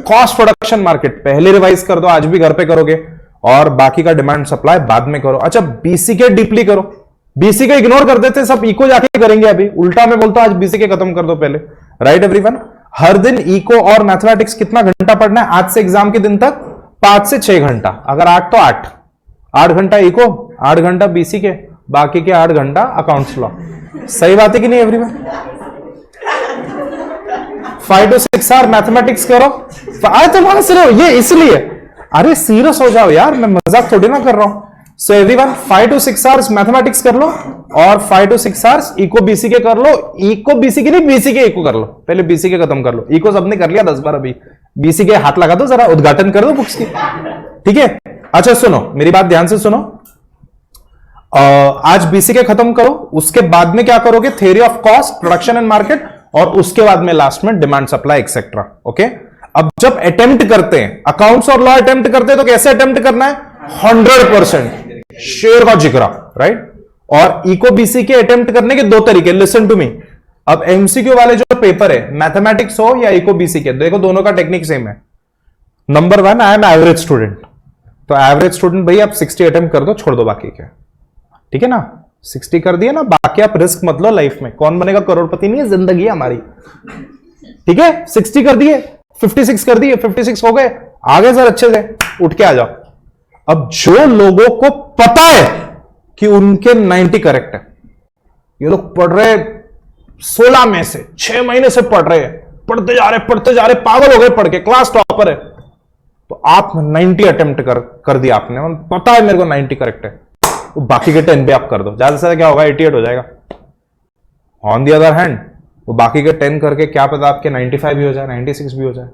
Cost production market पहले रिवाइज कर दो, आज भी घर पे करोगे, और बाकी का डिमांड सप्लाई बाद में करो। अच्छा, बीसीके डीपली करो, बीसीके इग्नोर कर देते सब, इको जाके करेंगे अभी। उल्टा मैं बोलता हूं आज बीसीके खत्म कर दो पहले, राइट एवरीवन। हर दिन इको और मैथमेटिक्स कितना घंटा पढ़ना है आज से एग्जाम के दिन तक, 5 से 6 घंटा। अगर 8 तो 8 घंटा इको, 8 घंटा बीसीके, बाकी के 8 घंटा अकाउंट्स लॉ। सही बात है कि नहीं एवरीवन? 5 to 6 आवर मैथमेटिक्स करो। आज तो वहां से रहो, ये इसलिए, अरे सीरियस हो जाओ यार, मैं मजाक थोड़ी ना कर रहा हूं। So everyone 5 to 6 hours mathematics कर लो और 5 to 6 आवर्स इको बीसीके कर लो। इको बीसीके नहीं, बीसीके इको कर लो, पहले बीसीके खत्म कर लो। इको सबने कर लिया 10 बार, अभी बीसीके हाथ लगा दो, जरा उद्घाटन कर दो बुक्स की, ठीक है। अच्छा सुनो, मेरी बात ध्यान से सुनो। आज बीसीके खत्म करो, उसके बाद में क्या करोगे, theory of cost, production and market, और उसके बाद में लास्ट में डिमांड सप्लाई एक्सेट्रा, ओके। अब जब अटेम्प्ट करते हैं, अकाउंट्स और लॉ अटेम्प्ट करते हैं, तो कैसे अटेम्प्ट करना है, 100% शेर का जिक्रा, राइट। और इको बीसीके अटेम्प्ट करने के 2 तरीके, लिसन टू मी। अब एमसीक्यू वाले जो पेपर है, मैथमेटिक्स हो या इको बीसीके, देखो दोनों का टेक्निक सेम है। Number 1, I am average student, तो एवरेज स्टूडेंट भाई आप 60 अटेम्प्ट कर दो, छोड़ दो बाकी के, ठीक है ना। 60 कर दिए ना, बाकी आप रिस्क मत लो लाइफ में, कौन बनेगा करोड़पति नहीं है, जिंदगी है हमारी, ठीक है। 60 कर दिए, 56 कर दिए, 56 हो गए, आगे सर अच्छे से उठ के आ जाओ। अब जो लोगों को पता है कि उनके 90 करेक्ट है, ये लोग पढ़ रहे 16 में से 6 महीने से पढ़ रहे हैं, पढ़ते जा रहे, पागल हो गए पढ़ के, क्लास टॉपर है, तो आप 90 अटेम्प्ट कर दिया आपने, पता है मेरे को 90 करेक्ट है, तो बाकी के 10 पे आप कर दो, ज्यादा से ज्यादा क्या होगा, 88 हो जाएगा। ऑन दी अदर हैंड वो बाकी के 10 करके क्या पता आपके 95 भी हो जाए, 96 भी हो जाए।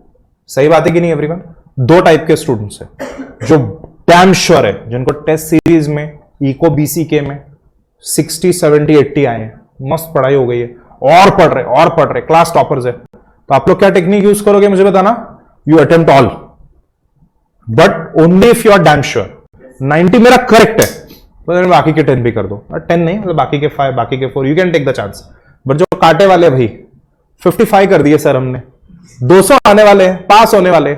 सही बात है कि नहीं एवरीवन? 2 टाइप के स्टूडेंट्स है, जो डैम श्योर है, जिनको टेस्ट सीरीज में, इको बीसीके में 60, 70, 80 आए हैं, मस्त पढ़ाई हो गई है, और पढ़ रहे क्लास टॉपर्स है, तो आप लोग क्या टेक्निक यूज करोगे मुझे बताना, you attempt all, but only if you are damn sure 90 मेरा करेक्ट है, तो बाकी के 10 भी कर दो, 10 नहीं मतलब बाकी के 5, बाकी के 4, you can take the chance. But जो काटे वाले भाई 55 कर दिए सर हमने, 200 आने वाले हैं, पास होने वाले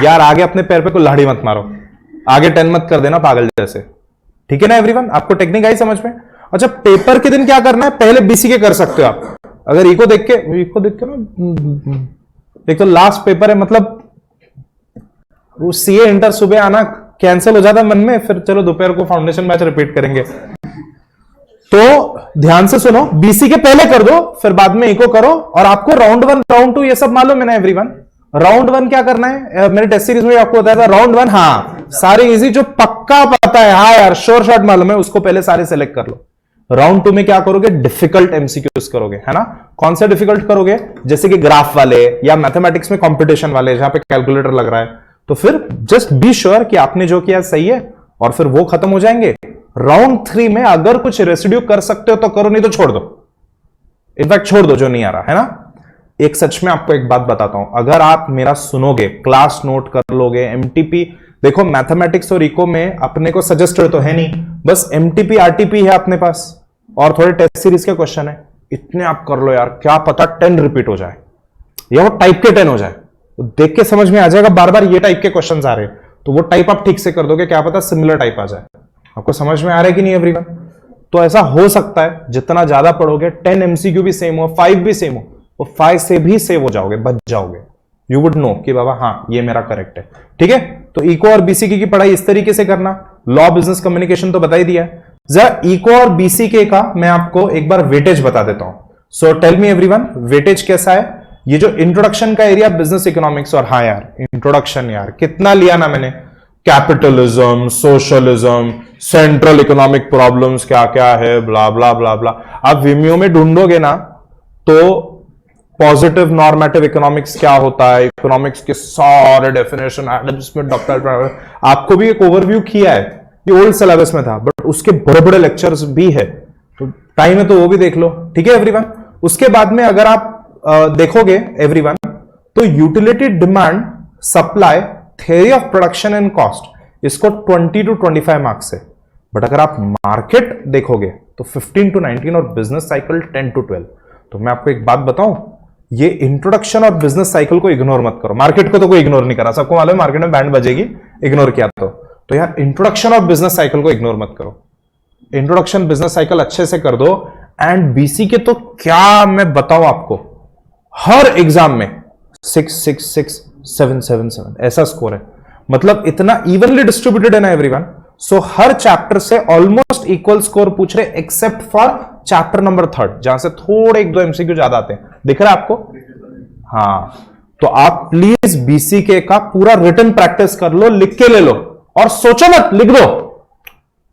यार, आगे अपने पैर पे कोई लाड़ी मत मारो, आगे 10 मत कर देना पागल जैसे, ठीक है ना एवरीवन? आपको टेक्निक आई समझ में? अच्छा, पेपर के दिन क्या करना है, पहले बीसीके कर सकते हो आप। अगर इको देख के ना, एक तो लास्ट पेपर है, मतलब वो सीए इंटर सुबह आना कैंसिल हो जाता है मन में, फिर चलो दोपहर को फाउंडेशन मैच रिपीट करेंगे। तो ध्यान से सुनो, बीसीके पहले कर दो, फिर बाद में इको करो, और आपको राउंड 1, राउंड 2 ये सब मालूम है ना एवरीवन? राउंड 1 क्या करना है, मेरे टेस्ट सीरीज में आपको बताया था राउंड 1, हाँ सारे इजी, जो पक्का पता है, हाँ यार श्योर शॉट मालूम है, उसको पहले सारे सेलेक्ट कर लो। राउंड 2 में क्या करोगे, डिफिकल्ट एमसीक्यूज करोगे, है ना। कौन से डिफिकल्ट करोगे, जैसे कि ग्राफ वाले या मैथमेटिक्स में कंपटीशन वाले, जहां पे कैलकुलेटर लग रहा है, तो फिर जस्ट बी श्योर कि आपने जो किया सही है, और फिर वो खत्म हो जाएंगे। राउंड 3 में अगर कुछ रेसिड्यू कर सकते हो तो करो, नहीं तो छोड़ दो, इनफैक्ट छोड़ दो जो नहीं आ रहा है ना। एक सच में आपको एक बात बताता हूं, अगर आप मेरा सुनोगे, क्लास नोट कर लोगे, एमटीपी, देखो मैथमेटिक्स और इको में अपने को सजेस्टेड तो है नहीं, बस एमटीपी आरटीपी है अपने पास, और थोड़े टेस्ट सीरीज के क्वेश्चन है, इतने आप कर लो यार, क्या पता 10 रिपीट हो जाए या वो टाइप के 10 हो जाए, तो देख के समझ में आ जाएगा बार बार ये टाइप के क्वेश्चन आ रहे हैं, तो वो टाइप आप ठीक से कर दोगे, क्या पता सिमिलर टाइप आ जाए। आपको समझ में आ रहा है कि नहीं एवरीवन? तो ऐसा हो सकता है जितना ज्यादा पढ़ोगे, 10 एमसीक्यू भी सेम हो, 5 भी सेम हो, वो 5 से भी सेव हो जाओगे, बच जाओगे, यू वुड नो कि बाबा हाँ ये मेरा करेक्ट है, ठीक है। तो इको और बीसीके की पढ़ाई इस तरीके से करना, लॉ बिजनेस कम्युनिकेशन तो बता ही दिया है। जरा इको और बीसीके का मैं आपको एक बार वेटेज बता देता हूं। So tell me everyone, weightage कैसा है? ये जो इंट्रोडक्शन का एरिया बिजनेस इकोनॉमिक्स, और हाँ यार इंट्रोडक्शन यार कितना लिया ना मैंने, capitalism, socialism, central economic problems क्या क्या है, ब्ला ब्ला ब्ला ब्ला। आप विमियो में ढूंढोगे ना तो पॉजिटिव नॉर्मेटिव इकोनॉमिक्स क्या होता है, इकोनॉमिक्स के सारे डेफिनेशन एडम स्मिथ, डॉक्टर, आपको भी एक ओवरव्यू किया है, ये ओल्ड सिलेबस में था, बट उसके बड़े बड़े लेक्चर्स भी है, तो टाइम है तो वो भी देख लो, ठीक है एवरीवन। उसके बाद में अगर आप देखोगे एवरीवन, तो utility, demand, supply, theory of production and cost, इसको 20 to 25 मार्क्स है। बट अगर आप मार्केट देखोगे तो 15 to 19 और बिजनेस साइकिल 10 to 12। तो मैं आपको एक बात बताऊं, ये इंट्रोडक्शन और बिजनेस साइकिल को इग्नोर मत करो। मार्केट को तो कोई इग्नोर नहीं करा, सबको मालूम है मार्केट में बैंड बजेगी, इग्नोर किया तो यार इंट्रोडक्शन और बिजनेस साइकिल को इग्नोर मत करो। इंट्रोडक्शन बिजनेस साइकिल अच्छे से कर दो। एंड बीसी के तो क्या मैं बताऊं आपको, हर एग्जाम में 666 777 ऐसा स्कोर है, मतलब इतना इवनली डिस्ट्रीब्यूटेड है ना एवरीवन। सो हर चैप्टर से ऑलमोस्ट इक्वल स्कोर पूछ रहे, एक्सेप्ट फॉर चैप्टर नंबर 3 जहां से थोड़े एक दो एमसीक्यू ज्यादा आते हैं। दिख रहा है आपको? हाँ, तो आप प्लीज बीसीके का पूरा रिटन प्रैक्टिस कर लो, लिख के ले लो और सोचो मत, लिख दो,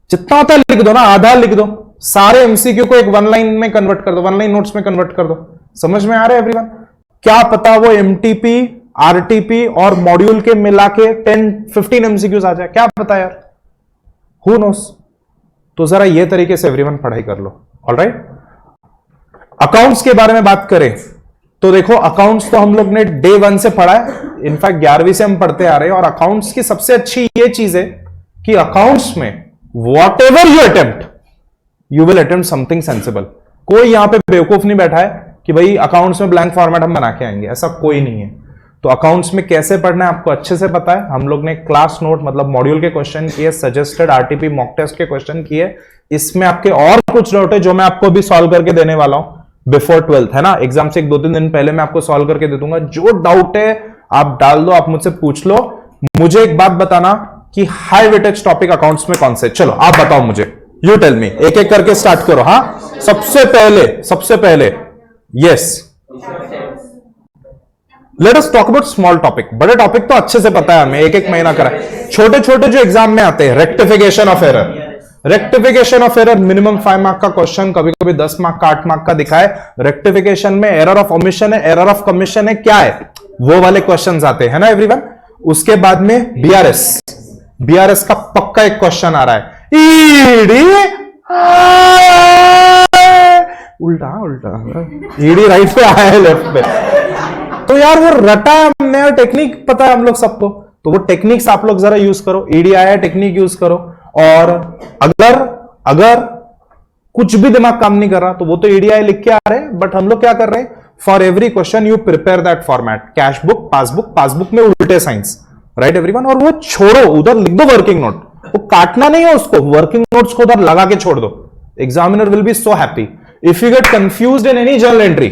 जितना होता है लिख दो ना, आधा लिख दो, सारे एमसीक्यू को एक वन लाइन में कन्वर्ट कर दो, वन लाइन नोट्स में कन्वर्ट कर दो। समझ में आ रहा है एवरीवन? क्या पता वो एमटीपी, आरटीपी और मॉड्यूल के मिला के 10-15 एमसीक्यूज आ जाए, क्या पता यार, हु नोस। तो जरा ये तरीके से एवरीवन पढ़ाई कर लो। ऑलराइट, अकाउंट्स के बारे में बात करें तो देखो, अकाउंट्स तो हम लोग ने डे 1 से पढ़ा है, इनफैक्ट 11वीं से हम पढ़ते आ रहे हैं। और अकाउंट्स की सबसे अच्छी ये चीज है कि अकाउंट्स में what ever you attempt, you will attempt something sensible. कोई यहां पे बेवकूफ नहीं बैठा है कि भाई अकाउंट्स में ब्लैंक फॉर्मेट हम बना के आएंगे, ऐसा कोई नहीं है। तो अकाउंट्स में कैसे पढ़ना है आपको अच्छे से पता है। हम लोग ने क्लास नोट मतलब मॉड्यूल के क्वेश्चन किए, सजेस्टेड आरटीपी मॉक टेस्ट के क्वेश्चन किए। इसमें आपके और कुछ डाउट है जो मैं आपको भी सॉल्व करके देने वाला हूं बिफोर 12th, है ना। एग्जाम से 1-2-3 दिन पहले मैं आपको सॉल्व करके दे दूंगा। जो डाउट है आप डाल दो, आप मुझसे पूछ लो। मुझे एक बात बताना कि हाई वेटेज टॉपिक अकाउंट्स में कौन से, चलो आप बताओ मुझे, यू टेल मी, एक एक करके स्टार्ट करो। हाँ, सबसे पहले yes, let us talk about small topic. बड़े टॉपिक तो अच्छे से पता है हमें, एक एक महीना करा है। छोटे छोटे जो एग्जाम में आते हैं, rectification of error, rectification of error minimum 5 mark का क्वेश्चन, कभी कभी 10 मार्क का, 8 मार्क का दिखाए। रेक्टिफिकेशन में एरर ऑफ ओमिशन है, एरर ऑफ कमीशन है, क्या है, वो वाले क्वेश्चन आते हैं, है ना एवरीवन। उसके बाद में बीआरएस का पक्का एक क्वेश्चन आ रहा है। ईडी उल्टा ईडी राइट पे आया है लेफ्ट पे, तो यार वो रटा है हमने, और टेक्निक पता है हम लोग सबको, तो वो टेक्निक्स आप लोग जरा यूज करो। ईडी आया है, टेक्निक यूज करो। और अगर कुछ भी दिमाग काम नहीं कर रहा तो वो तो ईडीआई लिख के आ रहे हैं, बट हम लोग क्या कर रहे हैं, for every question you prepare that format, cash book, passbook में उल्टे साइंस, राइट एवरीवन। और वो छोड़ो, उधर लिख दो वर्किंग नोट, वो काटना नहीं है उसको, वर्किंग नोट्स को उधर लगा के छोड़ दो। Examiner will be so happy if you get confused in any journal entry,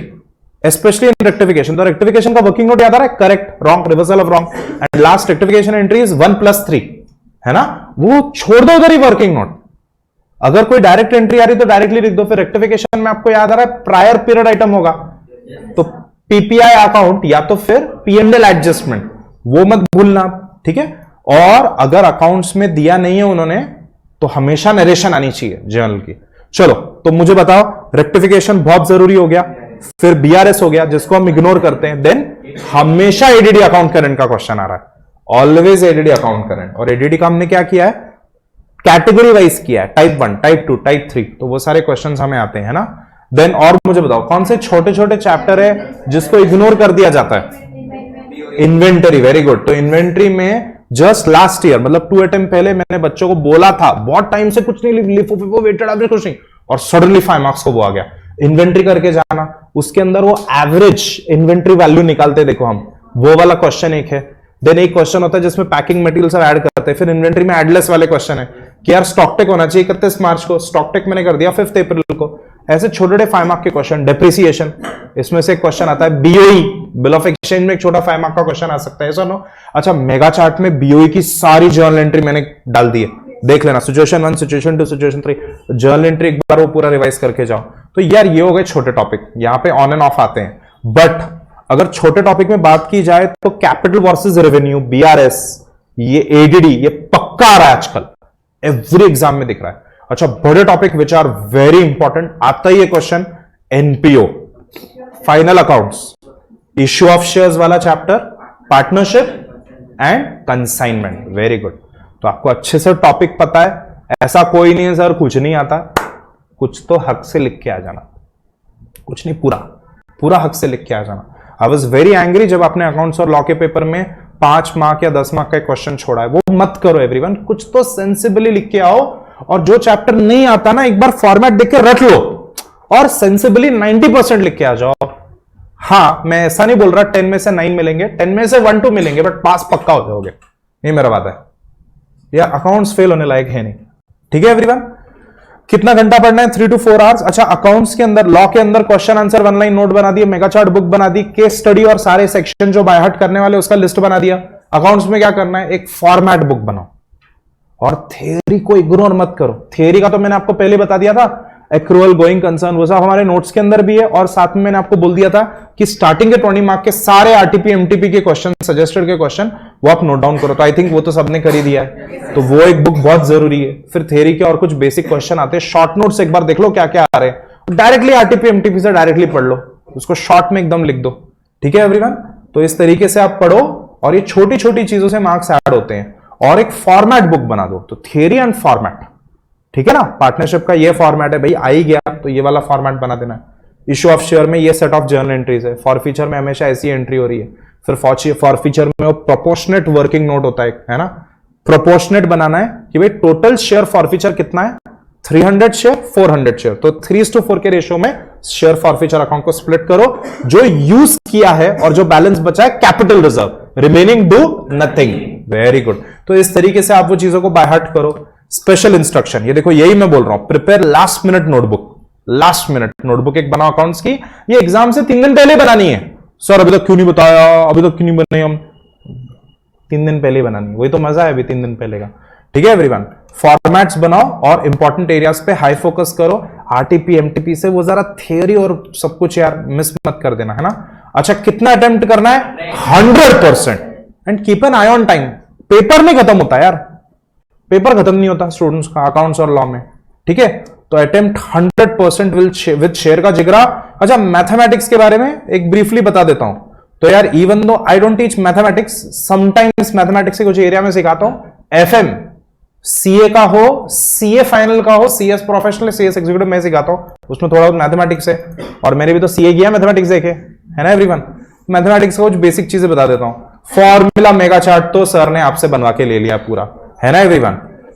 specially in rectification. तो रेक्टिफिकेशन का वर्किंग नोट याद आ रहा है, correct, wrong, reversal of wrong, and last rectification entry is 1+3, है ना। वो छोड़ दो उधर ही वर्किंग नोट। अगर कोई डायरेक्ट एंट्री आ रही तो डायरेक्टली लिख दो। फिर रेक्टिफिकेशन में आपको याद आ रहा है प्रायर पीरियड आइटम होगा, तो पीपीआई अकाउंट या तो फिर पीएनएल एडजस्टमेंट, वो मत भूलना, ठीक है। और अगर अकाउंट्स में दिया नहीं है उन्होंने तो हमेशा नरेशन आनी चाहिए जर्नल की। चलो, तो मुझे बताओ, रेक्टिफिकेशन बहुत जरूरी हो गया, फिर बीआरएस हो गया जिसको हम इग्नोर करते हैं, देन हमेशा एडीडी अकाउंट करंट का क्वेश्चन आ रहा है, ऑलवेज एडीडी अकाउंट करंट। और एडीडी का हमने क्या किया है, कैटेगरी वाइज किया है, टाइप 1, टाइप 2, टाइप 3, तो वो सारे क्वेश्चन हमें आते हैं ना। देन और मुझे बताओ कौन से छोटे छोटे चैप्टर है जिसको इग्नोर कर दिया जाता है, इन्वेंटरी, वेरी गुड। तो इन्वेंटरी में जस्ट लास्ट ईयर, मतलब 2 अटेम्प्ट पहले मैंने बच्चों को बोला था, बहुत टाइम से कुछ नहीं लिखो, वेटेड कुछ नहीं, और सडनली 5 मार्क्स को वो आ गया। इन्वेंटरी करके जाना, उसके अंदर वो एवरेज इन्वेंटरी वैल्यू निकालते, देखो हम, वो वाला क्वेश्चन एक है। देन एक क्वेश्चन होता है जिसमें पैकिंग मटेरियल सब ऐड करते हैं। फिर इन्वेंटरी में एडलेस वाले क्वेश्चन है कि यार स्टॉक टेक होना चाहिए 31 मार्च को, स्टॉक टेक मैंने कर दिया 5 अप्रैल को। ऐसे छोटे छोटे 5 मार्क के क्वेश्चन। डेप्रिसिएशन, इसमें से एक क्वेश्चन आता है। बीओई, बिल ऑफ एक्सचेंज में एक छोटा 5 मार्क का क्वेश्चन आ सकता है, ऐसा नो। अच्छा, मेगा चार्ट में बीओई की सारी जर्नल एंट्री मैंने डाल दी है, देख लेना, situation 1, situation 2, situation 3, journal entry एक बार वो पूरा रिवाइज करके जाओ। तो यार ये हो गए छोटे टॉपिक, यहां पे ऑन एंड ऑफ आते हैं। बट अगर छोटे टॉपिक में बात की जाए तो कैपिटल वर्सेस रेवेन्यू, बीआरएस, ये एडीडी, ये पक्का आ रहा है आजकल, एवरी एग्जाम में दिख रहा है। अच्छा, बड़े topic which are very important, आता ही ये question, NPO, final accounts, issue of shares वाला chapter, partnership and consignment, very good. तो आपको अच्छे से टॉपिक पता है, ऐसा कोई नहीं है सर कुछ नहीं आता, कुछ तो हक से लिख के आ जाना, कुछ नहीं, पूरा पूरा हक से लिख के आ जाना। आई वॉज वेरी एंग्री जब आपने अकाउंट्स और लॉ के पेपर में 5 मार्क या 10 मार्क का क्वेश्चन छोड़ा है, वो मत करो एवरीवन, कुछ तो सेंसिबली लिख के आओ, और जो चैप्टर नहीं आता ना एक बार फॉर्मेट देख के रट लो और सेंसिबली 90% लिख के आ जाओ। हाँ, मैं ऐसा नहीं बोल रहा 10 में से 9 मिलेंगे, 10 में से 1-2 मिलेंगे, बट पास पक्का हो जाओगे, ये मेरा वादा है। यार अकाउंट्स फेल होने लायक है नहीं, ठीक है एवरीवन। कितना घंटा पढ़ना है? 3 to 4 आवर्स। अच्छा, अकाउंट्स के अंदर, लॉ के अंदर क्वेश्चन आंसर 1 लाइन नोट बना दिए, मेगा चार्ट बुक बना दी, केस स्टडी और सारे सेक्शन जो बाय हार्ट करने वाले उसका लिस्ट बना दिया। अकाउंट्स में क्या करना है? एक फॉर्मेट बुक बनाओ और थ्योरी को इग्नोर मत करो। थ्योरी का तो मैंने आपको पहले बता दिया था, एक्रूअल, गोइंग कंसर्न, वो सब हमारे नोट्स के अंदर भी है, और साथ में मैंने आपको बोल दिया था कि स्टार्टिंग के 20 मार्क के सारे आरटीपी एमटीपी के क्वेश्चन, सजेस्टेड के क्वेश्चन, वो आप नोट डाउन करो। तो आई थिंक वो तो सबने कर ही दिया है, तो वो एक बुक बहुत जरूरी है। फिर थ्योरी के और कुछ बेसिक क्वेश्चन आते हैं, शॉर्ट नोट्स एक बार देख लो क्या क्या आ रहे हैं, डायरेक्टली आरटीपी एमटीपी से डायरेक्टली पढ़ लो, उसको शॉर्ट में एकदम लिख दो, ठीक है एवरीवन। तो इस तरीके से आप पढ़ो और ये छोटी छोटी चीजों से मार्क्स ऐड होते हैं, और एक फॉर्मेट बुक बना दो। तो थ्योरी एंड फॉर्मेट, ठीक है ना। पार्टनरशिप का ये फॉर्मेट है भाई, आ ही गया तो ये वाला फॉर्मेट बना देना है। इश्यू ऑफ शेयर में ये सेट ऑफ जर्नल एंट्रीज है, फॉर फीचर में हमेशा ऐसी एंट्री हो रही है। फिर फॉर फीचर में वो प्रोपोर्शनेट वर्किंग नोट होता है ना, प्रोपोर्शनेट बनाना है कि भाई टोटल शेयर फॉर फीचर कितना है, 300 शेयर, 400 शेयर, तो 3:4 के रेशियो में शेयर फॉर फीचर अकाउंट को स्प्लिट करो, जो यूज किया है और जो बैलेंस बचा है capital reserve, remaining do nothing, very good. तो इस तरीके से आप वो चीजों को बाय हार्ट करो। स्पेशल इंस्ट्रक्शन, ये देखो यही मैं बोल रहा हूं, prepare last minute notebook, last minute notebook एक बनाओ अकाउंट्स की, ये एग्जाम से 3 दिन पहले बनानी है। सर अभी तक क्यों नहीं बताया, अभी तक क्यों नहीं बनाई हम? 3 दिन पहले बनानी, वही तो मजा है अभी 3 दिन पहले का, ठीक है एवरीवन। फॉर्मेट्स बनाओ और इंपॉर्टेंट एरियाज पे हाई फोकस करो, आरटीपी एमटीपी से वो जरा थियोरी और सब कुछ यार मिस मत कर देना, है ना। अच्छा, कितना अटेम्प्ट करना है? 100%, and keep an I on time. Paper नहीं खत्म होता यार, पेपर खत्म नहीं होता स्टूडेंट्स का अकाउंट्स और लॉ में, ठीक है। तो अटेम्प्ट 100% विद शेयर का जिगरा। अच्छा, मैथमेटिक्स के बारे में एक ब्रीफली बता देता हूं। तो यार even though I don't teach mathematics, sometimes mathematics के कुछ एरिया में सिखाता हूं। एफएम सीए का हो, सीए फाइनल का हो, सीएस प्रोफेशनल, सीएस एग्जीक्यूटिव मैं सिखाता हूं, उसमें थोड़ा बहुत मैथमेटिक्स है, और मैंने भी तो सीए किया मैथमेटिक्स देखे, है ना एवरीवन। मैथमेटिक्स का कुछ बेसिक चीजें बता देता हूं। फॉर्मूला मेगा चार्ट तो सर ने आपसे बनवा के ले लिया पूरा, है ना एवरीवन,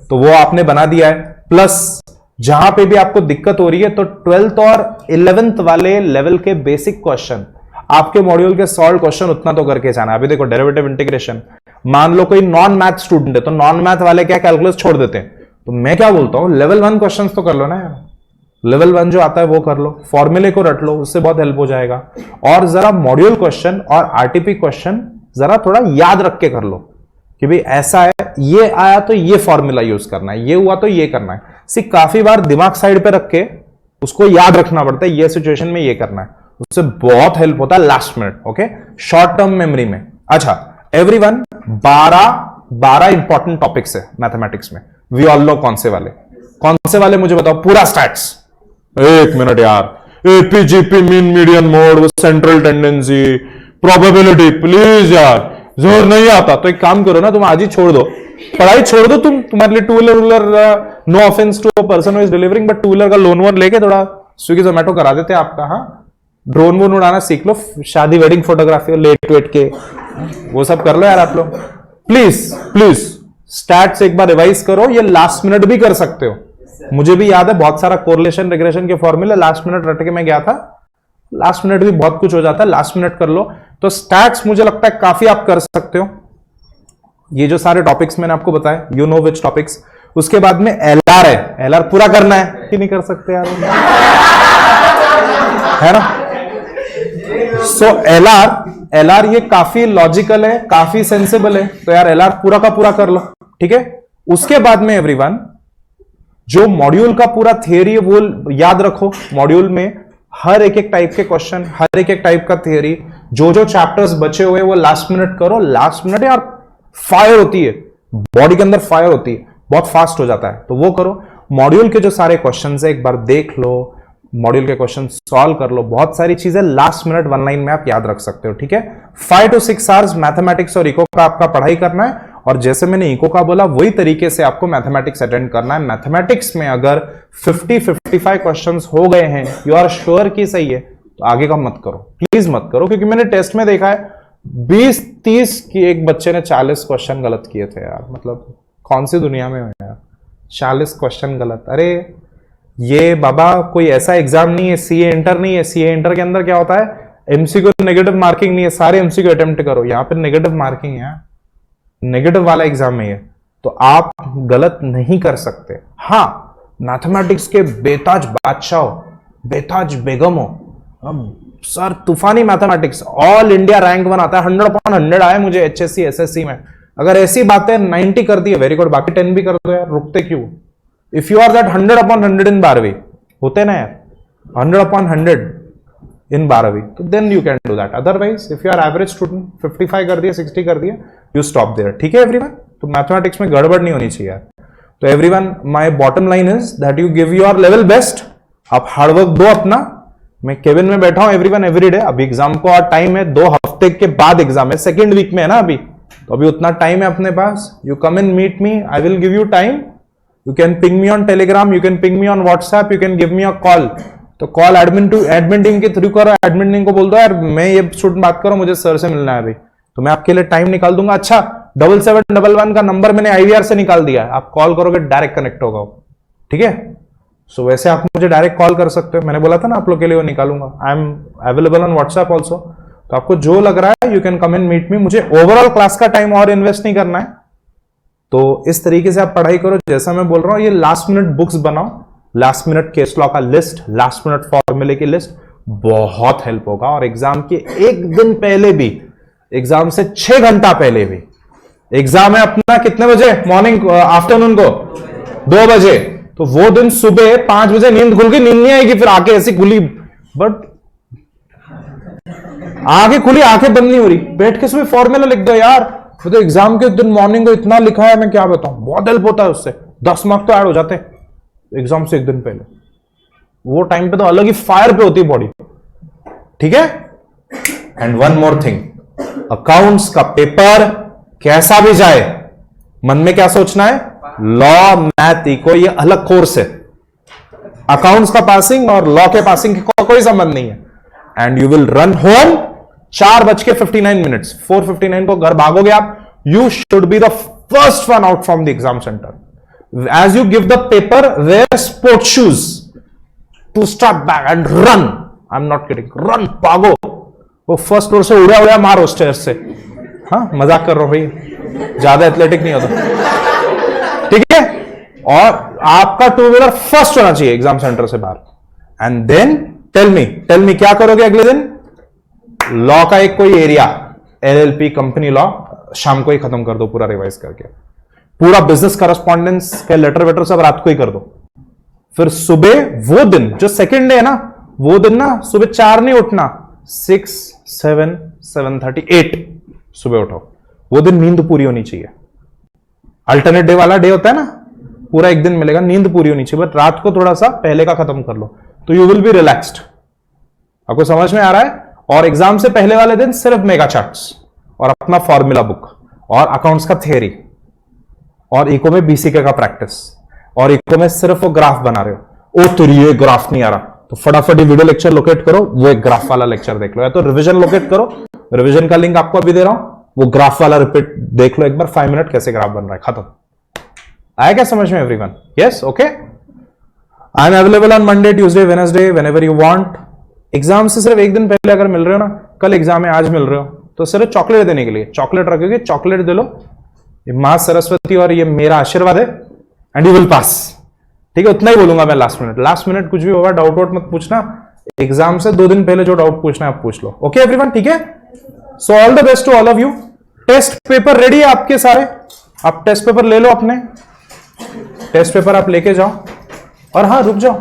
तो वो आपने बना दिया है। प्लस जहां पे भी आपको दिक्कत हो रही है तो 12th और 11th वाले लेवल के बेसिक क्वेश्चन, आपके मॉड्यूल के सॉल्व क्वेश्चन उतना तो करके जाना। अभी देखो डेरिवेटिव इंटीग्रेशन, मान लो कोई नॉन मैथ स्टूडेंट है तो नॉन मैथ वाले क्या कैलकुलस छोड़ देते हैं, तो मैं क्या बोलता हूं लेवल 1 क्वेश्चन तो कर लो ना यार, लेवल 1 जो आता है वो कर लो, फॉर्मूले को रट लो, उससे बहुत हेल्प हो जाएगा। और जरा मॉड्यूल क्वेश्चन और आरटीपी क्वेश्चन जरा थोड़ा याद रख के कर लो कि भाई ऐसा है, ये आया तो ये फॉर्मूला यूज करना है, ये हुआ तो ये करना है। काफी बार दिमाग साइड पे रख के उसको याद रखना पड़ता है, ये सिचुएशन में ये करना है, उससे बहुत हेल्प होता है last minute, okay, short term memory में। अच्छा एवरीवन, 12 इंपॉर्टेंट टॉपिक्स है मैथमेटिक्स में, वी ऑल नो कौन से वाले मुझे बताओ, पूरा स्टैट्स। 1 मिनट यार, AP GP, mean median mode, central tendency, probability, please यार, जोर नहीं आता तो एक काम करो ना, तुम आज ही छोड़ दो, पढ़ाई छोड़ दो, तुम्हारे लिए two wheeler, no offence to a person who is delivering, but two wheeler का लोन वोन लेके थोड़ा स्विगी जोमेटो करा देते आपका, हाँ, ड्रोन वोन उड़ाना सीख लो, शादी वेडिंग फोटोग्राफी, लेट वेट के वो सब कर लो यार आप लोग, प्लीज स्टैट्स एक बार रिवाइज करो, ये लास्ट मिनट भी कर सकते हो। मुझे भी याद है बहुत सारा कोरिलेशन रिग्रेशन के फॉर्मूले लास्ट मिनट रट के मैं गया था, लास्ट मिनट भी बहुत कुछ हो जाता है, लास्ट मिनट कर लो। तो स्टैट्स मुझे लगता है काफी आप कर सकते हो, ये जो सारे टॉपिक्स मैंने आपको बताए, यू नो विच टॉपिक्स। उसके बाद में एलआर है, एलआर पूरा करना है कि नहीं कर सकते यार, है ना। सो एलआर ये काफी लॉजिकल है, काफी सेंसिबल है, तो यार एलआर पूरा का पूरा कर लो, ठीक है। उसके बाद में एवरीवन, जो मॉड्यूल का पूरा थियरी है वो याद रखो, मॉड्यूल में हर एक टाइप के क्वेश्चन, हर एक टाइप का थियरी, जो चैप्टर्स बचे हुए वो लास्ट मिनट करो, लास्ट मिनट यार फायर होती है, बॉडी के अंदर फायर होती है, बहुत फास्ट हो जाता है, तो वो करो। मॉड्यूल के जो सारे क्वेश्चन है एक बार देख लो, मॉड्यूल के क्वेश्चन सॉल्व कर लो, बहुत सारी चीजें लास्ट मिनट वन लाइन में आप याद रख सकते हो, ठीक है। 5 to 6 आवर्स मैथमेटिक्स और इको का आपका पढ़ाई करना है, और जैसे मैंने इको का बोला वही तरीके से आपको मैथमेटिक्स अटेंड करना है। मैथमेटिक्स में अगर 50-55 क्वेश्चंस हो गए हैं, यू आर श्योर कि सही है, तो आगे का मत करो, प्लीज मत करो, क्योंकि मैंने टेस्ट में देखा है 20-30 की एक बच्चे ने 40 क्वेश्चन गलत किए थे यार। मतलब कौन सी दुनिया में हो यार, 40 क्वेश्चन गलत। अरे ये बाबा कोई ऐसा एग्जाम नहीं है, सीए इंटर नहीं है। सीए इंटर के अंदर क्या होता है, एमसीक्यू नेगेटिव मार्किंग नहीं है, सारे एमसीक्यू अटेम्प्ट करो। यहां पर नेगेटिव मार्किंग है, नेगेटिव वाला एग्जाम है ये, तो आप गलत नहीं कर सकते। हाँ, मैथमेटिक्स के बेताज बादशाह हो, बेताज बेगम हो, सर तूफानी मैथमेटिक्स, ऑल इंडिया रैंक 1 आता है, 100/100 आए मुझे एचएससी एसएससी में। अगर ऐसी बातें 90 कर दी, वेरी गुड, बाकी 10 भी कर दो यार, रुकते क्यों। If you are that 100/100 in 12वीं, होते ना यार 100/100 इन 12वीं, तो then you can do that. Otherwise if you are average student, 55 कर दिया, 60 कर दिया, यू स्टॉप देयर, ठीक है एवरीवन। तो मैथमेटिक्स में गड़बड़ नहीं होनी चाहिए यार। तो everyone, my bottom line is that you give your level best, आप हार्डवर्क दो अपना। मैं केबिन में बैठा हूं एवरीवन एवरीडे। अभी एग्जाम को और टाइम है, 2 हफ्ते के बाद एग्जाम है, सेकेंड वीक में है ना अभी, तो अभी उतना टाइम है अपने पास। You come in meet me, I will give you time. You can ping me on Telegram, you can ping me on WhatsApp, you can give me a call. तो कॉल एडमिन टीम के through करो, admin team को बोल दो यार मैं ये student बात करो, मुझे सर से मिलना है अभी, तो मैं आपके लिए टाइम निकाल दूंगा। अच्छा, 7711 का नंबर मैंने आईवीआर से निकाल दिया, आप कॉल करोगे डायरेक्ट कनेक्ट होगा, ठीक है। सो वैसे आप मुझे डायरेक्ट कॉल कर सकते हो, मैंने बोला था ना आप लोग के लिए वो निकालूंगा। I am available on WhatsApp also, तो आपको जो लग रहा है you can come and meet me. मुझे ओवरऑल क्लास का टाइम और इन्वेस्ट नहीं करना है, तो इस तरीके से आप पढ़ाई करो जैसा मैं बोल रहा हूं। ये लास्ट मिनट बुक्स बनाओ, लास्ट मिनट केस लॉ का लिस्ट, लास्ट मिनट फॉर्मूले की लिस्ट, बहुत हेल्प होगा। और एग्जाम के एक दिन पहले भी, एग्जाम से 6 घंटा पहले भी, एग्जाम है अपना कितने बजे, मॉर्निंग आफ्टरनून को 2 बजे, तो वो दिन सुबह 5 बजे नींद खुल गई, नींद नहीं आएगी, फिर आंखें ऐसी खुली, बट आंखें खुली आंखें बंद नहीं हो रही, बैठ के सुबह फॉर्मूला लिख दो यार। तो एग्जाम के दिन मॉर्निंग को इतना लिखा है, मैं क्या बताऊं, बहुत हेल्प होता है उससे, 10 मार्क्स तो ऐड हो जाते हैं एग्जाम से एक दिन पहले। वो टाइम पे तो अलग ही फायर पे होती है बॉडी, ठीक है। And one more thing, accounts का पेपर कैसा भी जाए, मन में क्या सोचना है, लॉ मैथ इको ये अलग कोर्स है। अकाउंट्स का पासिंग और लॉ के पासिंग का कोई संबंध नहीं है। And you will run home 4:59, 4:59 को घर भागोगे आप। You should be the first one out from the exam centre. As you give the paper, wear sport shoes to start back and run. I'm not kidding. Run, भागो। वो first floor से उड़ा उड़ा मारो stairs से। हाँ, मजाक कर रहा हूं भाई, ज्यादा एथलेटिक नहीं होता, ठीक है। और आपका 2 व्हीलर फर्स्ट होना चाहिए एग्जाम सेंटर से बाहर। एंड देन टेल मी क्या करोगे अगले दिन। लॉ का एक कोई एरिया, LLP कंपनी लॉ, शाम को ही खत्म कर दो पूरा रिवाइज करके। पूरा बिजनेस करस्पॉन्डेंस के लेटर वेटर सब रात को ही कर दो। फिर सुबह वो दिन जो सेकंड डे है ना, वो दिन ना सुबह 4 नहीं उठना, 6, 7, 7:30, 8 सुबह उठो। वो दिन नींद पूरी होनी चाहिए। अल्टरनेट डे वाला डे होता है ना, पूरा एक दिन मिलेगा, नींद पूरी होनी चाहिए, बट रात को थोड़ा सा पहले का खत्म कर लो, तो यू विल बी रिलैक्स्ड। आपको समझ में आ रहा है। और एग्जाम से पहले वाले दिन सिर्फ मेगा चार्ट्स और अपना फॉर्मूला बुक और अकाउंट्स का थियरी, और इको में बीसीके का प्रैक्टिस, और इको में सिर्फ वो ग्राफ बना रहे हो। ओ तेरी ये ग्राफ नहीं आ रहा, तो फटाफट वीडियो लेक्चर लोकेट करो, वो एक ग्राफ वाला लेक्चर देख लो, या तो रिवीजन लोकेट करो, रिवीजन का लिंक आपको अभी दे रहा हूं, वो ग्राफ वाला रिपीट देख लो एक बार, 5 मिनट कैसे ग्राफ बन रहा है, खत्म। आया क्या समझ में everyone? Yes, okay. I am available on Monday, Tuesday, Wednesday, whenever you want. Exam से सिर्फ एक दिन पहले अगर मिल रहे हो ना, कल एग्जाम है आज मिल रहे हो, तो सिर्फ चॉकलेट देने के लिए चॉकलेट रखोगे, चॉकलेट दे लो, ये मां सरस्वती और ये मेरा आशीर्वाद है, एंड यू विल पास, ठीक है। उतना ही बोलूंगा मैं लास्ट मिनट कुछ भी होगा डाउट वाउट मत पूछना। एग्जाम से 2 दिन पहले जो डाउट पूछना है आप पूछ लो, ओके एवरीवन, ठीक है। So all the best to all of you. Test paper ready है आपके सारे, आप टेस्ट पेपर ले लो अपने, टेस्ट पेपर आप लेके जाओ। और हाँ, रुक जाओ,